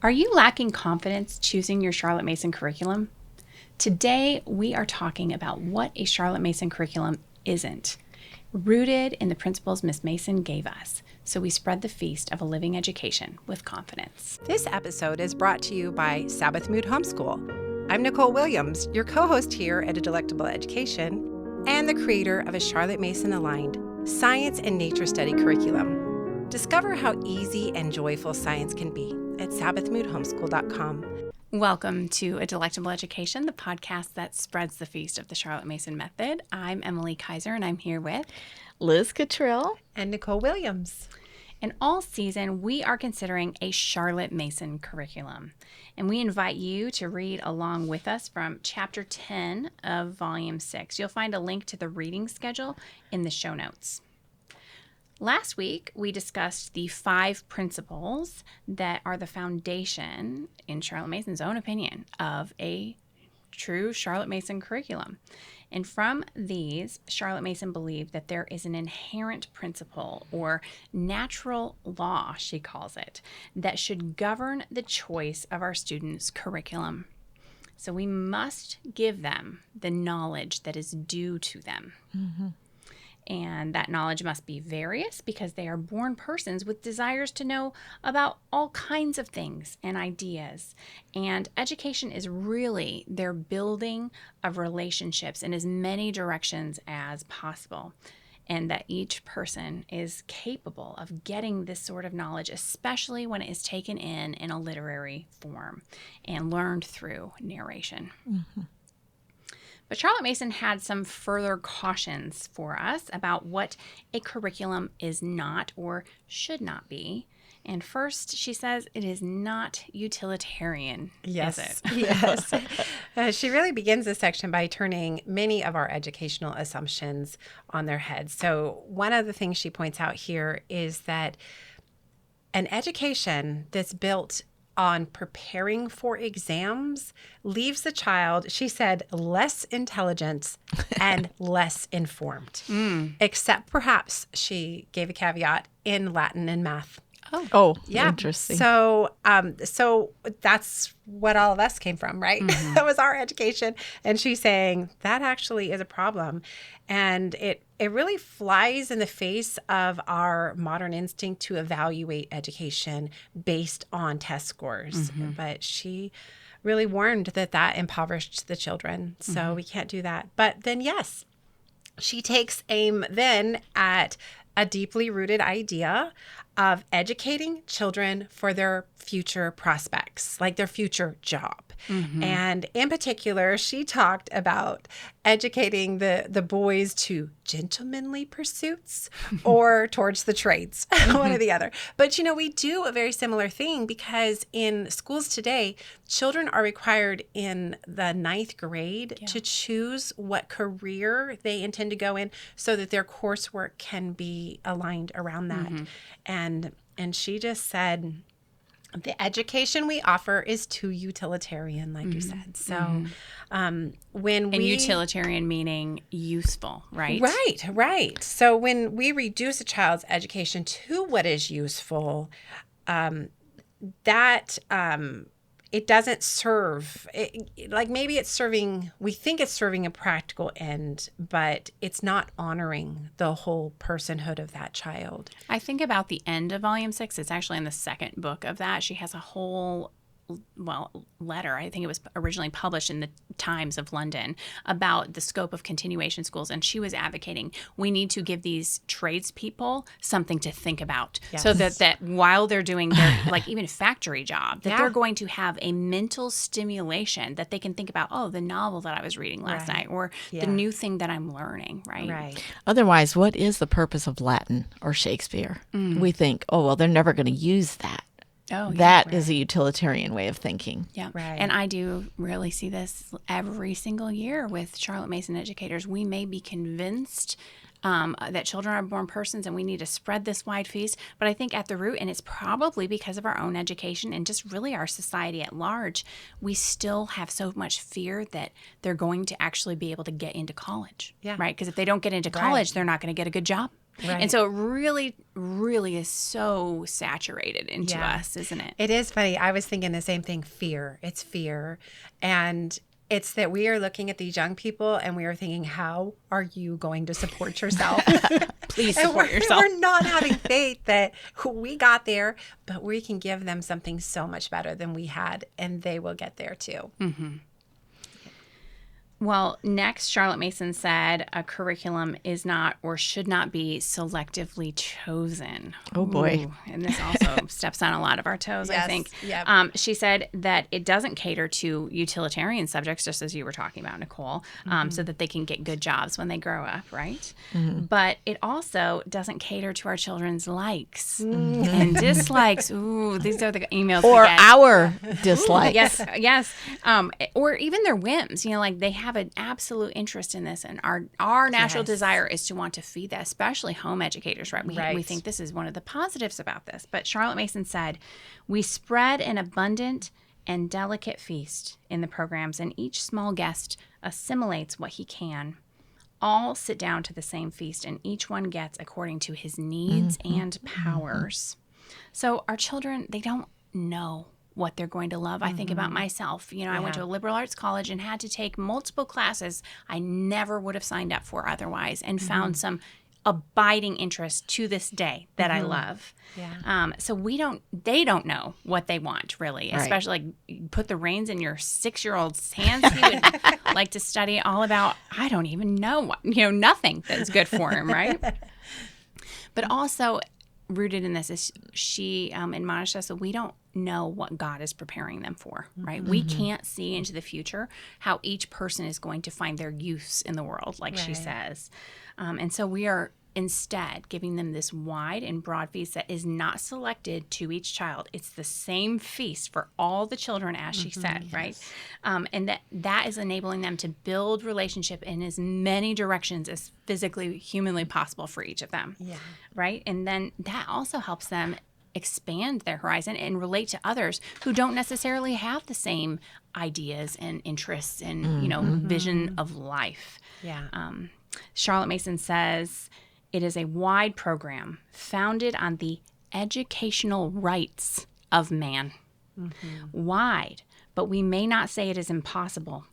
Are you lacking confidence choosing your Charlotte Mason curriculum? Today, we are talking about what a Charlotte Mason curriculum isn't, rooted in the principles Miss Mason gave us, so we spread the feast of a living education with confidence. This episode is brought to you by Sabbath Mood Homeschool. I'm Nicole Williams, your co-host here at A Delectable Education and the creator of a Charlotte Mason-aligned science and nature study curriculum. Discover how easy and joyful science can be at sabbathmoodhomeschool.com. Welcome to A Delectable Education, the podcast that spreads the feast of the Charlotte Mason method. I'm Emily Kaiser, and I'm here with Liz Cottrell And Nicole Williams. And all season, we are considering a Charlotte Mason curriculum. And we invite you to read along with us from Chapter 10 of Volume 6. You'll find a link to the reading schedule in the show notes. Last week, we discussed the 5 principles that are the foundation, in Charlotte Mason's own opinion, of a true Charlotte Mason curriculum. And from these, Charlotte Mason believed that there is an inherent principle, or natural law, she calls it, that should govern the choice of our students' curriculum. So we must give them the knowledge that is due to them. Mm-hmm. And that knowledge must be various because they are born persons with desires to know about all kinds of things and ideas. And education is really their building of relationships in as many directions as possible. And that each person is capable of getting this sort of knowledge, especially when it is taken in a literary form and learned through narration. Mm-hmm. But Charlotte Mason had some further cautions for us about what a curriculum is not or should not be. And first, she says it is not utilitarian, Yes. is it? Yes. She really begins this section by turning many of our educational assumptions on their heads. So one of the things she points out here is that an education that's built on preparing for exams leaves the child, she said, less intelligent and less informed, except perhaps, she gave a caveat, in Latin and math. Oh, Yeah. interesting. So that's what all of us came from, right? Mm-hmm. That was our education. And she's saying that actually is a problem. And it really flies in the face of our modern instinct to evaluate education based on test scores. Mm-hmm. But she really warned that impoverished the children. So we can't do that. But then, yes, she takes aim then at a deeply rooted idea of educating children for their future prospects, like their future job. Mm-hmm. And in particular, she talked about educating the boys to gentlemanly pursuits or towards the trades, one or the other. But, we do a very similar thing because in schools today, children are required in the 9th grade to choose what career they intend to go in so that their coursework can be aligned around that. Mm-hmm. And she just said, the education we offer is too utilitarian, like you said. So when we... And utilitarian meaning useful, right? Right. So when we reduce a child's education to what is useful, it doesn't serve, maybe it's serving, we think it's serving a practical end, but it's not honoring the whole personhood of that child. I think about the end of Volume 6. It's actually in the second book of that. She has a whole letter, I think it was originally published in the Times of London, about the scope of continuation schools. And she was advocating we need to give these tradespeople something to think about. Yes. So that while they're doing their, even factory job, that they're going to have a mental stimulation that they can think about, the novel that I was reading last night, or the new thing that I'm learning, right? Otherwise, what is the purpose of Latin or Shakespeare? We think, they're never going to use that. That is a utilitarian way of thinking. Yeah. Right. And I do really see this every single year with Charlotte Mason educators. We may be convinced that children are born persons and we need to spread this wide feast. But I think at the root, and it's probably because of our own education and just really our society at large, we still have so much fear that they're going to actually be able to get into college. Yeah. Right? Because if they don't get into college, they're not going to get a good job. Right. And so it really, really is so saturated into us, isn't it? It is funny. I was thinking the same thing. Fear. It's fear. And it's that we are looking at these young people and we are thinking, how are you going to support yourself? Please support yourself. We're not having faith that we got there, but we can give them something so much better than we had, and they will get there too. Mm-hmm. Well, next, Charlotte Mason said a curriculum is not or should not be selectively chosen. Oh, boy. Ooh, and this also steps on a lot of our toes, I think. Yep. She said that it doesn't cater to utilitarian subjects, just as you were talking about, Nicole, so that they can get good jobs when they grow up, right? But it also doesn't cater to our children's likes and dislikes. Ooh, these are the emails Or we get. our dislikes. Yes. Or even their whims. You know, like they have an absolute interest in this, and our natural desire is to want to feed that, especially home educators, right? We think this is one of the positives about this. But Charlotte Mason said, we spread an abundant and delicate feast in the programs, and each small guest assimilates what he can. All sit down to the same feast, and each one gets according to his needs and powers. So our children, they don't know what they're going to love. I think about myself. You know, I went to a liberal arts college and had to take multiple classes I never would have signed up for otherwise, and found some abiding interest to this day that I love. Yeah. So they don't know what they want, really, especially like you put the reins in your 6-year-old's hands. He would like to study all about, I don't even know what, nothing that's good for him, right? But also rooted in this is she admonished us that we don't know what God is preparing them for, right? We can't see into the future how each person is going to find their use in the world, like she says. And so we are instead giving them this wide and broad feast that is not selected to each child. It's the same feast for all the children, as she said, right? And that is enabling them to build relationship in as many directions as physically, humanly possible for each of them, right? And then that also helps them expand their horizon and relate to others who don't necessarily have the same ideas and interests and, vision of life. Charlotte Mason says, it is a wide program founded on the educational rights of man. Wide, but we may not say it is impossible,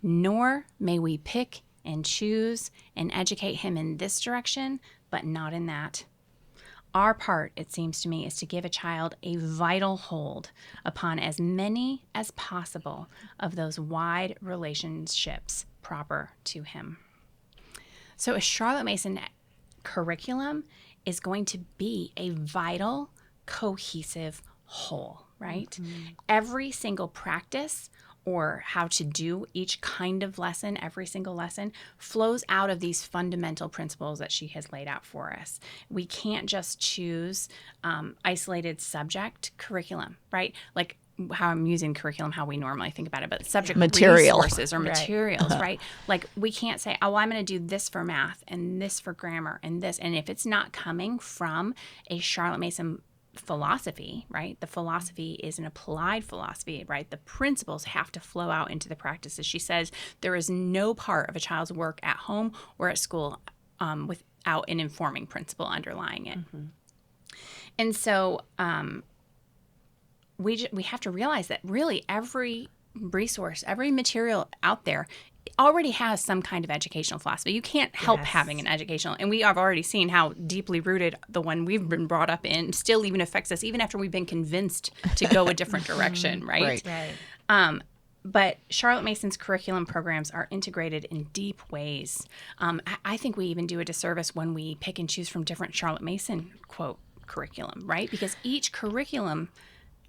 nor may we pick and choose and educate him in this direction, but not in that. Our part, it seems to me, is to give a child a vital hold upon as many as possible of those wide relationships proper to him. So a Charlotte Mason curriculum is going to be a vital, cohesive whole, right? Every single practice or how to do each kind of lesson, every single lesson, flows out of these fundamental principles that she has laid out for us. We can't just choose isolated subject curriculum, right? Like how I'm using curriculum, how we normally think about it, but subject material resources or materials, right? Like we can't say, oh, I'm going to do this for math and this for grammar and this. And if it's not coming from a Charlotte Mason philosophy, right? The philosophy is an applied philosophy, right? The principles have to flow out into the practices. She says there is no part of a child's work at home or at school without an informing principle underlying it. And so we have to realize that really every resource, every material out there already has some kind of educational philosophy. You can't help having an educational, and we have already seen how deeply rooted the one we've been brought up in still even affects us, even after we've been convinced to go a different direction, right? But Charlotte Mason's curriculum programs are integrated in deep ways. I think we even do a disservice when we pick and choose from different Charlotte Mason, quote, curriculum, right? Because each curriculum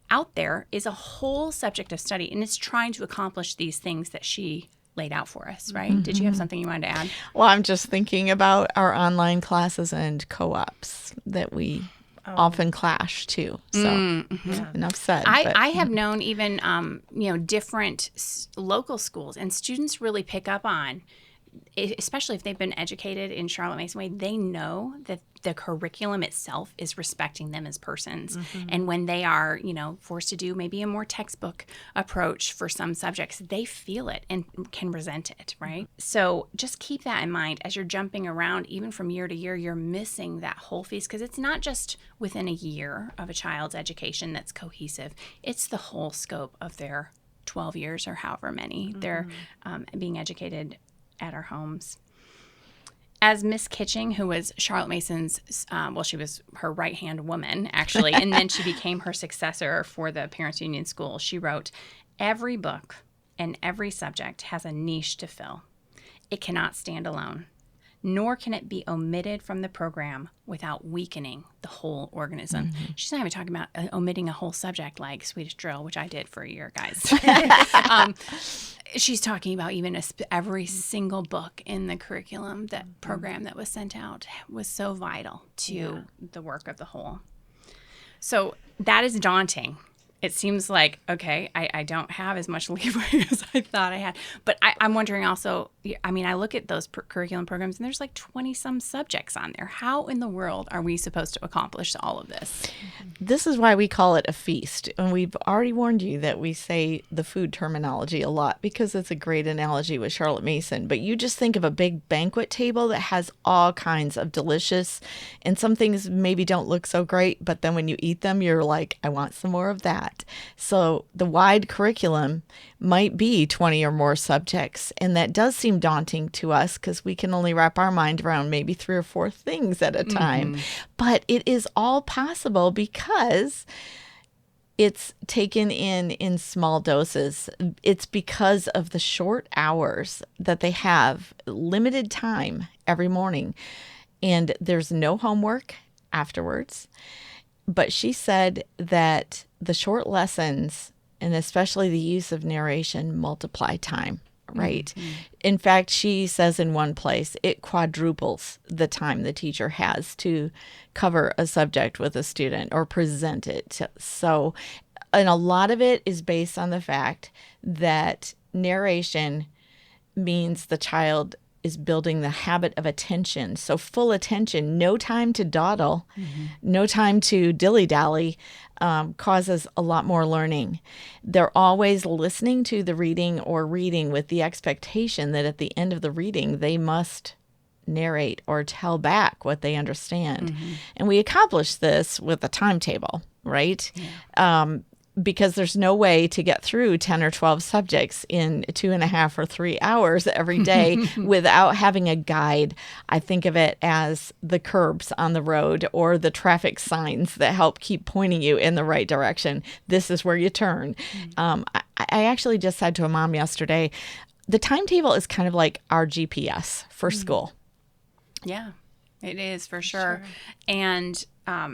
out there is a whole subject of study, and it's trying to accomplish these things that she laid out for us, right? Did you have something you wanted to add? Well, I'm just thinking about our online classes and co-ops that we often clash too. So enough said. I have known even, different local schools, and students really pick up on especially if they've been educated in Charlotte Mason way, they know that the curriculum itself is respecting them as persons. And when they are, forced to do maybe a more textbook approach for some subjects, they feel it and can resent it, right? So just keep that in mind as you're jumping around, even from year to year, you're missing that whole feast, because it's not just within a year of a child's education that's cohesive. It's the whole scope of their 12 years or however many they're being educated at our homes. As Miss Kitching, who was Charlotte Mason's, she was her right-hand woman, actually, and then she became her successor for the Parents Union School. She wrote, "Every book and every subject has a niche to fill. It cannot stand alone, nor can it be omitted from the program without weakening the whole organism." She's not even talking about omitting a whole subject like Swedish drill, which I did for a year, guys. She's talking about even every single book in the curriculum, that program that was sent out was so vital to the work of the whole. So that is daunting. It seems like, okay, I don't have as much leeway as I thought I had. But I'm wondering also, I look at those curriculum programs and there's like 20-some subjects on there. How in the world are we supposed to accomplish all of this? This is why we call it a feast. And we've already warned you that we say the food terminology a lot because it's a great analogy with Charlotte Mason. But you just think of a big banquet table that has all kinds of delicious, and some things maybe don't look so great, but then when you eat them, you're like, I want some more of that. So the wide curriculum might be 20 or more subjects, and that does seem daunting to us because we can only wrap our mind around maybe 3 or 4 things at a time. But it is all possible because it's taken in small doses. It's because of the short hours that they have, limited time every morning, and there's no homework afterwards. But she said that the short lessons, and especially the use of narration, multiply time, right? In fact, she says in one place, it quadruples the time the teacher has to cover a subject with a student or present it. So, and a lot of it is based on the fact that narration means the child is building the habit of attention. So full attention, no time to dawdle, no time to dilly-dally, causes a lot more learning. They're always listening to the reading or reading with the expectation that at the end of the reading, they must narrate or tell back what they understand. And we accomplish this with a timetable, right? Because there's no way to get through 10 or 12 subjects in 2.5 or 3 hours every day without having a guide. I think of it as the curbs on the road or the traffic signs that help keep pointing you in the right direction. This is where you turn. I actually just said to a mom yesterday, the timetable is kind of like our GPS for school. Yeah, it is for sure. And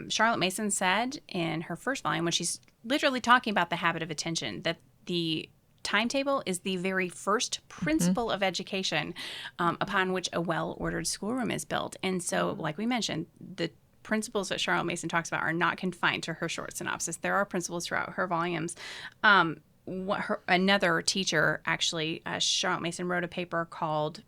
Charlotte Mason said in her first volume, when she's literally talking about the habit of attention, that the timetable is the very first principle of education upon which a well-ordered schoolroom is built. And so, like we mentioned, the principles that Charlotte Mason talks about are not confined to her short synopsis. There are principles throughout her volumes. Another teacher, actually, Charlotte Mason wrote a paper called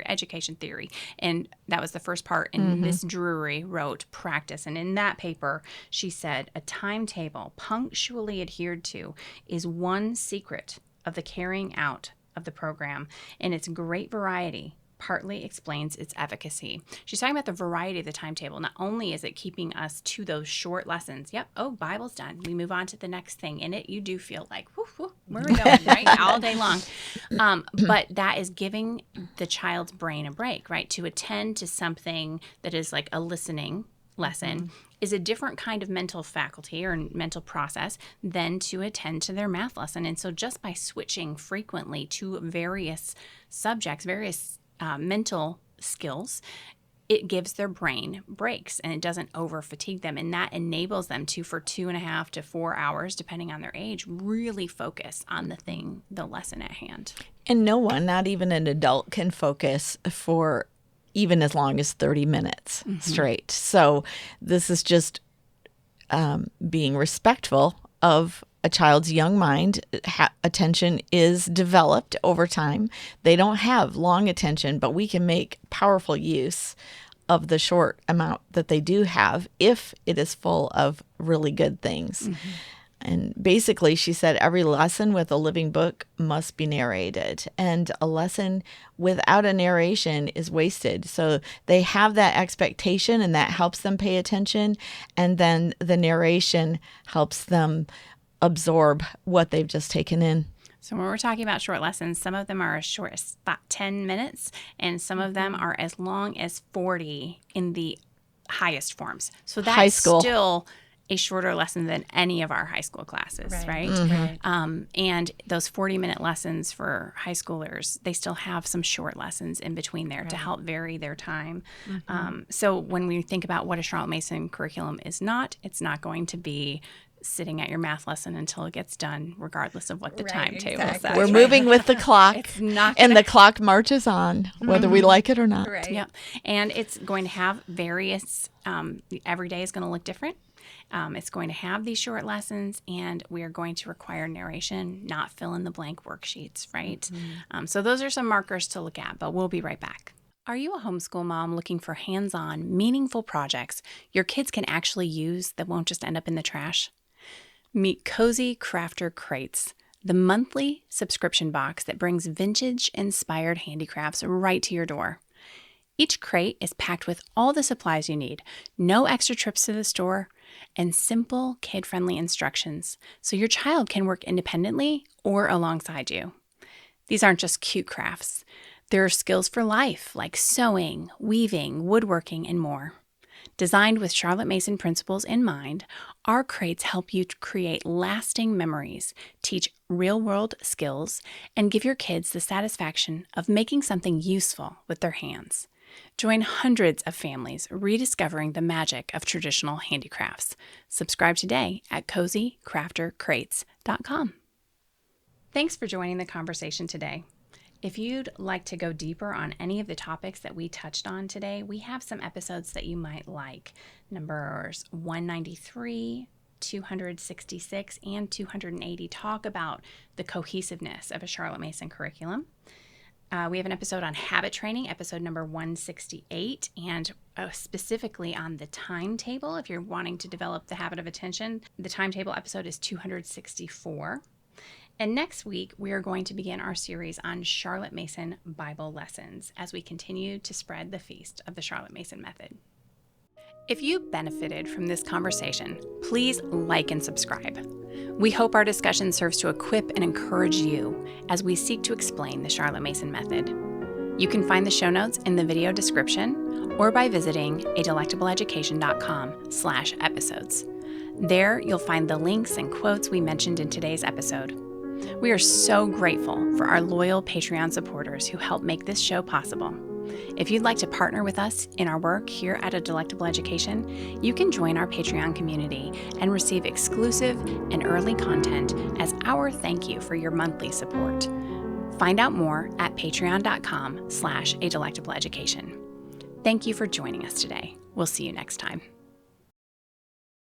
Education Theory. And that was the first part. And Miss Drury wrote Practice. And in that paper, she said, a timetable punctually adhered to is one secret of the carrying out of the program. And its great variety partly explains its efficacy. She's talking about the variety of the timetable. Not only is it keeping us to those short lessons. Yep. Oh, Bible's done. We move on to the next thing. In it, you do feel like, where are we going, right? All day long. But that is giving the child's brain a break, right? To attend to something that is like a listening lesson is a different kind of mental faculty or mental process than to attend to their math lesson. And so just by switching frequently to various subjects, various mental skills, it gives their brain breaks and it doesn't over fatigue them. And that enables them to, for 2.5 to 4 hours, depending on their age, really focus on the lesson at hand. And no one, not even an adult, can focus for even as long as 30 minutes straight. So this is just being respectful of a child's young mind, attention is developed over time. They don't have long attention, but we can make powerful use of the short amount that they do have if it is full of really good things. Mm-hmm. And basically, she said every lesson with a living book must be narrated, and a lesson without a narration is wasted. So they have that expectation, and that helps them pay attention. And then the narration helps them absorb what they've just taken in. So when we're talking about short lessons, some of them are as short as about 10 minutes, and some of them are as long as 40 in the highest forms. So that's still a shorter lesson than any of our high school classes, right? Mm-hmm. And those 40-minute lessons for high schoolers, they still have some short lessons in between there to help vary their time. Mm-hmm. So when we think about what a Charlotte Mason curriculum is not, it's not going to be sitting at your math lesson until it gets done, regardless of what the timetable says. We're moving with the clock, and the clock marches on, whether we like it or not. Right. Yep. And it's going to have various, every day is going to look different. It's going to have these short lessons, and we are going to require narration, not fill in the blank worksheets, right? Mm-hmm. So those are some markers to look at, but we'll be right back. Are you a homeschool mom looking for hands-on, meaningful projects your kids can actually use that won't just end up in the trash? Meet Cozy Crafter Crates, the monthly subscription box that brings vintage-inspired handicrafts right to your door. Each crate is packed with all the supplies you need, no extra trips to the store, and simple, kid-friendly instructions so your child can work independently or alongside you. These aren't just cute crafts. There are skills for life like sewing, weaving, woodworking, and more. Designed with Charlotte Mason principles in mind, our crates help you create lasting memories, teach real-world skills, and give your kids the satisfaction of making something useful with their hands. Join hundreds of families rediscovering the magic of traditional handicrafts. Subscribe today at cozycraftercrates.com. Thanks for joining the conversation today. If you'd like to go deeper on any of the topics that we touched on today, we have some episodes that you might like. Numbers 193, 266, and 280 talk about the cohesiveness of a Charlotte Mason curriculum. We have an episode on habit training, episode number 168, and specifically on the timetable. If you're wanting to develop the habit of attention, the timetable episode is 264. And next week, we are going to begin our series on Charlotte Mason Bible lessons as we continue to spread the feast of the Charlotte Mason method. If you benefited from this conversation, please like and subscribe. We hope our discussion serves to equip and encourage you as we seek to explain the Charlotte Mason method. You can find the show notes in the video description or by visiting adelectableeducation.com/episodes. There, you'll find the links and quotes we mentioned in today's episode. We are so grateful for our loyal Patreon supporters who help make this show possible. If you'd like to partner with us in our work here at A Delectable Education, you can join our Patreon community and receive exclusive and early content as our thank you for your monthly support. Find out more at patreon.com/adelectableeducation. Thank you for joining us today. We'll see you next time.